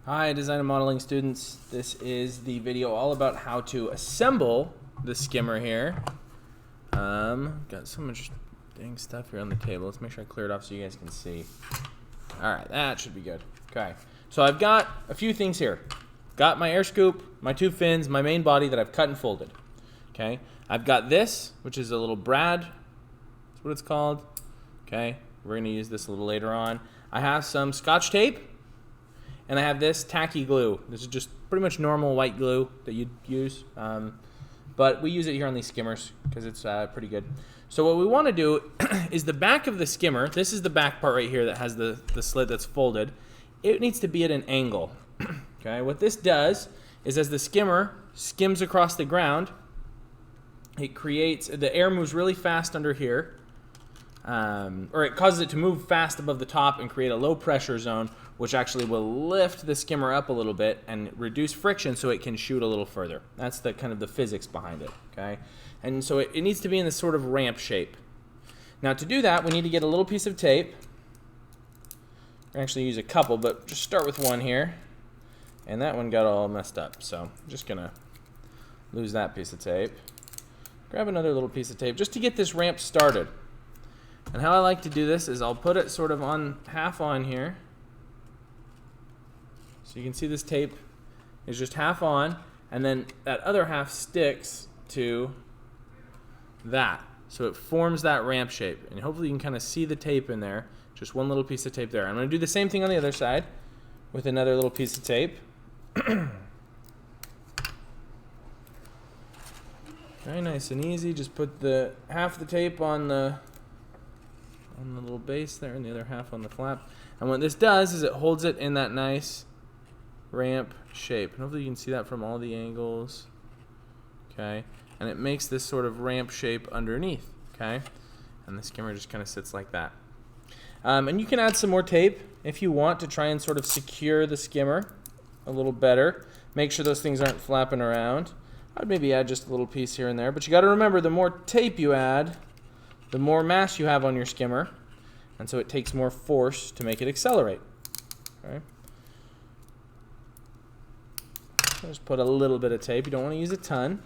Hi, design and modeling students. This is the video all about how to assemble the skimmer here. Got so much dang stuff here on the table. Let's make sure I clear it off so you guys can see. Alright, that should be good. Okay, so I've got a few things here. Got my air scoop, my two fins, my main body that I've cut and folded. Okay, I've got this, which is a little brad. That's what it's called. Okay, we're going to use this a little later on. I have some Scotch tape. And I have this tacky glue. This is just pretty much normal white glue that you'd use. But we use it here on these skimmers because it's pretty good. So what we want to do is the back of the skimmer, this is the back part right here that has the slit that's folded. It needs to be at an angle. Okay, what this does is as the skimmer skims across the ground, it creates, the air moves really fast under here. Or it causes it to move fast above the top and create a low pressure zone, which actually will lift the skimmer up a little bit and reduce friction so it can shoot a little further. That's the kind of the physics behind it, okay? And so it needs to be in this sort of ramp shape. Now to do that, we need to get a little piece of tape. I actually use a couple, but just start with one here. And that one got all messed up, so I'm just gonna lose that piece of tape. Grab another little piece of tape just to get this ramp started. And how I like to do this is I'll put it sort of on half on here. So you can see this tape is just half on, and then that other half sticks to that. So it forms that ramp shape. And hopefully you can kind of see the tape in there. Just one little piece of tape there. I'm going to do the same thing on the other side with another little piece of tape. Very nice and easy. Just put the half the tape on the little base there and the other half on the flap. And what this does is it holds it in that nice ramp shape. And hopefully you can see that from all the angles. Okay. And it makes this sort of ramp shape underneath. Okay. And the skimmer just kind of sits like that. And you can add some more tape if you want to try and sort of secure the skimmer a little better. Make sure those things aren't flapping around. I'd maybe add just a little piece here and there. But you got to remember, the more tape you add, the more mass you have on your skimmer, and so it takes more force to make it accelerate. Okay. So just put a little bit of tape. You don't want to use a ton.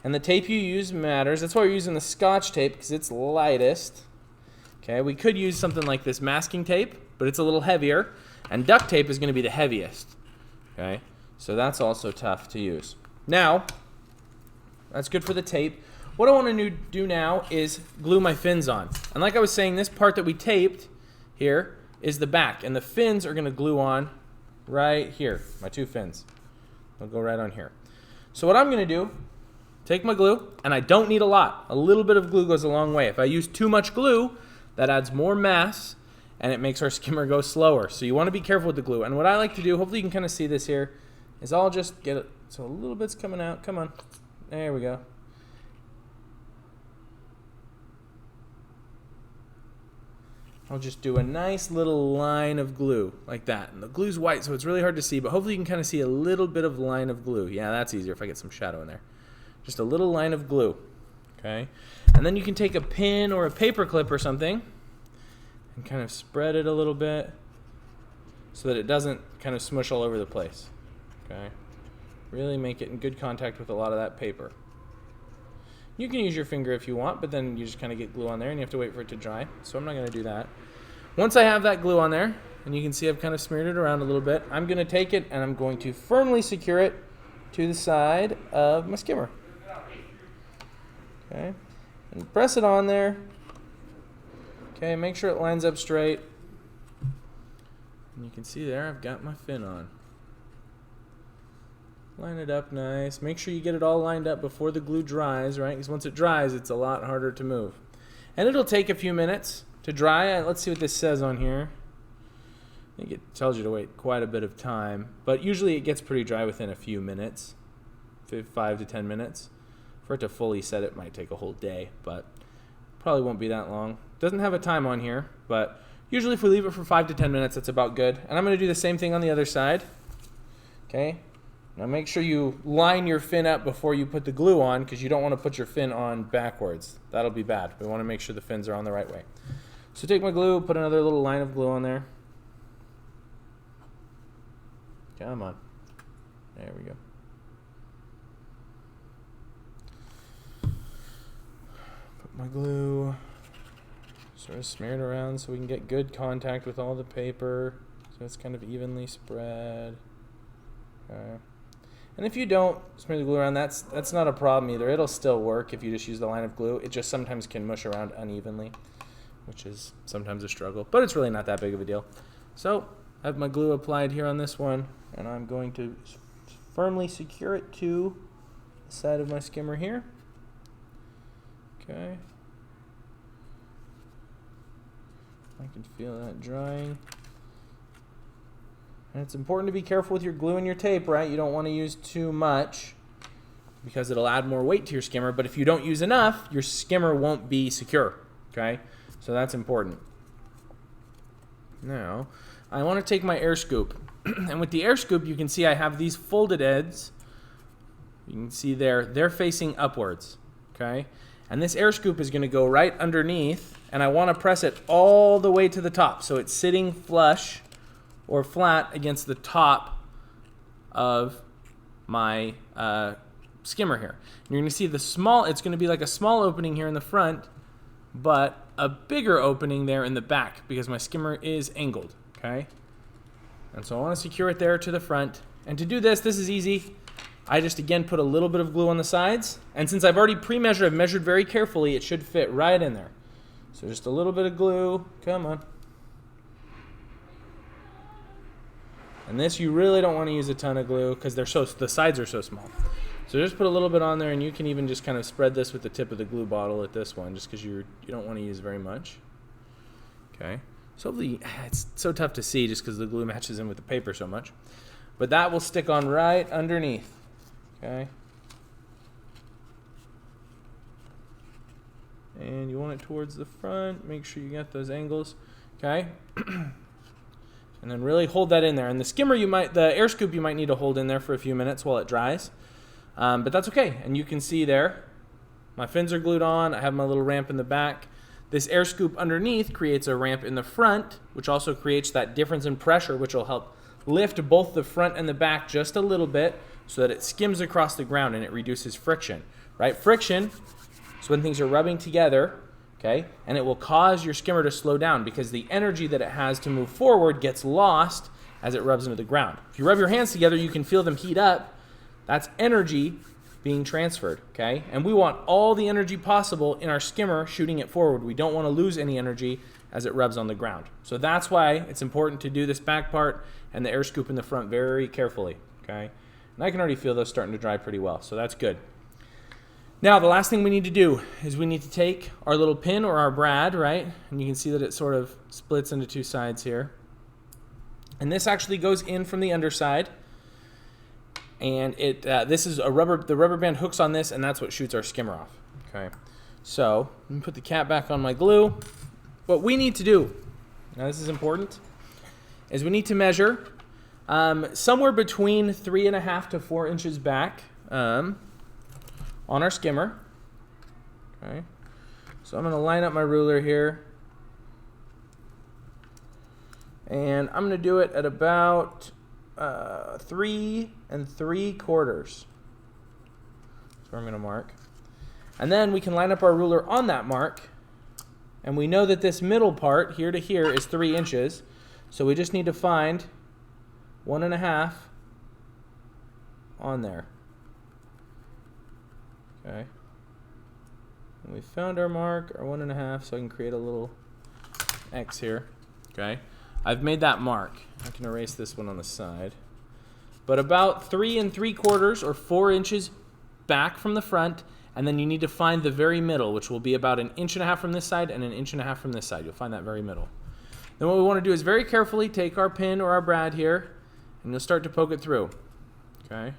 And the tape you use matters. That's why we're using the Scotch tape, because it's lightest. Okay, we could use something like this masking tape, but it's a little heavier. And duct tape is going to be the heaviest. Okay, so that's also tough to use. Now, that's good for the tape. What I want to do now is glue my fins on. And like I was saying, this part that we taped here is the back. And the fins are going to glue on right here, my two fins. They'll go right on here. So what I'm going to do, take my glue, and I don't need a lot. A little bit of glue goes a long way. If I use too much glue, that adds more mass, and it makes our skimmer go slower. So you want to be careful with the glue. And what I like to do, hopefully you can kind of see this here, is I'll just get it so a little bit's coming out. Come on. There we go. I'll just do a nice little line of glue like that. And the glue's white, so it's really hard to see, but hopefully you can kind of see a little bit of line of glue. Yeah, that's easier if I get some shadow in there. Just a little line of glue, okay? And then you can take a pin or a paper clip or something and kind of spread it a little bit so that it doesn't kind of smush all over the place, okay? Really make it in good contact with a lot of that paper. You can use your finger if you want, but then you just kind of get glue on there and you have to wait for it to dry. So I'm not going to do that. Once I have that glue on there, and you can see I've kind of smeared it around a little bit, I'm going to take it and I'm going to firmly secure it to the side of my skimmer. Okay, and press it on there. Okay, make sure it lines up straight. And you can see there I've got my fin on. Line it up nice. Make sure you get it all lined up before the glue dries, right? Because once it dries, it's a lot harder to move. And it'll take a few minutes to dry. Let's see what this says on here. I think it tells you to wait quite a bit of time. But usually it gets pretty dry within a few minutes, 5 to 10 minutes. For it to fully set, it might take a whole day, but probably won't be that long. Doesn't have a time on here, but usually if we leave it for 5 to 10 minutes, that's about good. And I'm going to do the same thing on the other side. Okay. Now make sure you line your fin up before you put the glue on, because you don't want to put your fin on backwards. That'll be bad. We want to make sure the fins are on the right way. So take my glue, put another little line of glue on there. Come on. There we go. Put my glue, sort of smear it around so we can get good contact with all the paper, so it's kind of evenly spread. Okay. And if you don't smear the glue around, that's not a problem either. It'll still work if you just use the line of glue. It just sometimes can mush around unevenly, which is sometimes a struggle, but it's really not that big of a deal. So I have my glue applied here on this one, and I'm going to firmly secure it to the side of my skimmer here. Okay. I can feel that drying. And it's important to be careful with your glue and your tape, right? You don't want to use too much because it'll add more weight to your skimmer, but if you don't use enough, your skimmer won't be secure, okay? So that's important. Now, I want to take my air scoop, and with the air scoop, you can see I have these folded ends. You can see they're facing upwards, okay? And this air scoop is going to go right underneath, and I want to press it all the way to the top, so it's sitting flush or flat against the top of my skimmer here. And you're going to see it's going to be like a small opening here in the front, but a bigger opening there in the back because my skimmer is angled, okay? And so I want to secure it there to the front. And to do this is easy. I just, again, put a little bit of glue on the sides. And since I've already pre-measured, I've measured very carefully, it should fit right in there. So just a little bit of glue. Come on. And this, you really don't want to use a ton of glue because the sides are so small. So just put a little bit on there, and you can even just kind of spread this with the tip of the glue bottle at this one, just because you don't want to use very much. Okay. So it's so tough to see just because the glue matches in with the paper so much. But that will stick on right underneath. Okay. And you want it towards the front. Make sure you get those angles. Okay. And then really hold that in there. And the skimmer, the air scoop, you might need to hold in there for a few minutes while it dries. But that's okay. And you can see there, my fins are glued on. I have my little ramp in the back. This air scoop underneath creates a ramp in the front, which also creates that difference in pressure, which will help lift both the front and the back just a little bit so that it skims across the ground and it reduces friction, right? Friction is when things are rubbing together, okay? And it will cause your skimmer to slow down because the energy that it has to move forward gets lost as it rubs into the ground. If you rub your hands together, you can feel them heat up. That's energy being transferred, okay? And we want all the energy possible in our skimmer shooting it forward. We don't want to lose any energy as it rubs on the ground. So that's why it's important to do this back part and the air scoop in the front very carefully, okay? And I can already feel those starting to dry pretty well, so that's good. Now, the last thing we need to do is we need to take our little pin or our brad, right? And you can see that it sort of splits into two sides here. And this actually goes in from the underside. And this is the rubber band hooks on this, and that's what shoots our skimmer off. Okay, so let me put the cap back on my glue. What we need to do, now this is important, is we need to measure somewhere between 3.5 to 4 inches back on our skimmer. Okay, so I'm going to line up my ruler here, and I'm going to do it at about 3 3/4. That's where I'm going to mark. And then we can line up our ruler on that mark. And we know that this middle part, here to here, is 3 inches. So we just need to find 1.5 on there. Okay. And we found our mark, our 1.5, so I can create a little X here. Okay. I've made that mark. I can erase this one on the side. But about 3 3/4 or 4 inches back from the front, and then you need to find the very middle, which will be about 1.5 inches from this side and 1.5 inches from this side. You'll find that very middle. Then what we want to do is very carefully take our pin or our brad here, and you'll start to poke it through. Okay?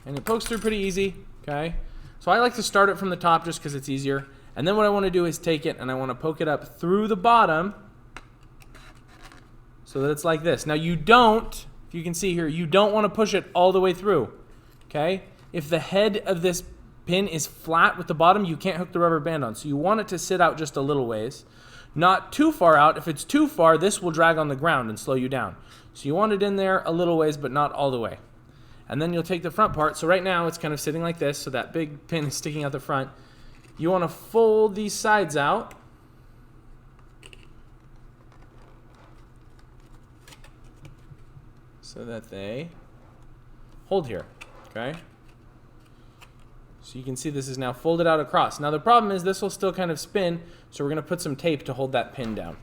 And it pokes through pretty easy. Okay? So I like to start it from the top just because it's easier. And then what I want to do is take it and I want to poke it up through the bottom so that it's like this. Now you don't, if you can see here, you don't want to push it all the way through. Okay? If the head of this pin is flat with the bottom, you can't hook the rubber band on. So you want it to sit out just a little ways. Not too far out. If it's too far, this will drag on the ground and slow you down. So you want it in there a little ways, but not all the way. And then you'll take the front part. So right now it's kind of sitting like this, so that big pin is sticking out the front. You want to fold these sides out. So that they hold here, okay? So you can see this is now folded out across. Now the problem is this will still kind of spin, so we're going to put some tape to hold that pin down.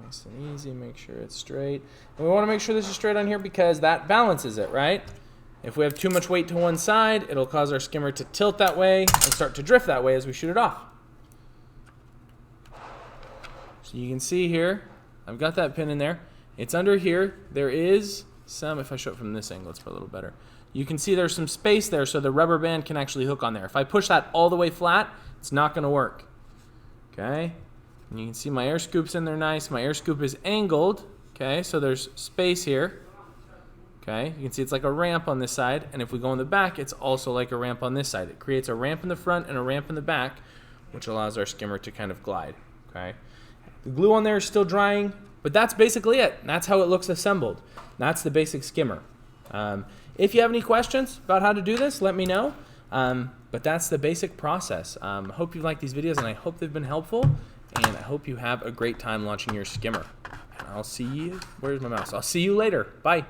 Nice and easy, make sure it's straight. And we want to make sure this is straight on here because that balances it, right? If we have too much weight to one side, it'll cause our skimmer to tilt that way and start to drift that way as we shoot it off. So you can see here, I've got that pin in there. It's under here. There is some, if I show it from this angle, it's a little better. You can see there's some space there so the rubber band can actually hook on there. If I push that all the way flat, it's not going to work. Okay? And you can see my air scoop's in there nice. My air scoop is angled. Okay, so there's space here. Okay, you can see it's like a ramp on this side, and if we go in the back, it's also like a ramp on this side. It creates a ramp in the front and a ramp in the back, which allows our skimmer to kind of glide. Okay. The glue on there is still drying, but that's basically it. That's how it looks assembled. That's the basic skimmer. If you have any questions about how to do this, let me know. But that's the basic process. Hope you like these videos, and I hope they've been helpful. And I hope you have a great time launching your skimmer. And I'll see you. Where's my mouse? I'll see you later. Bye.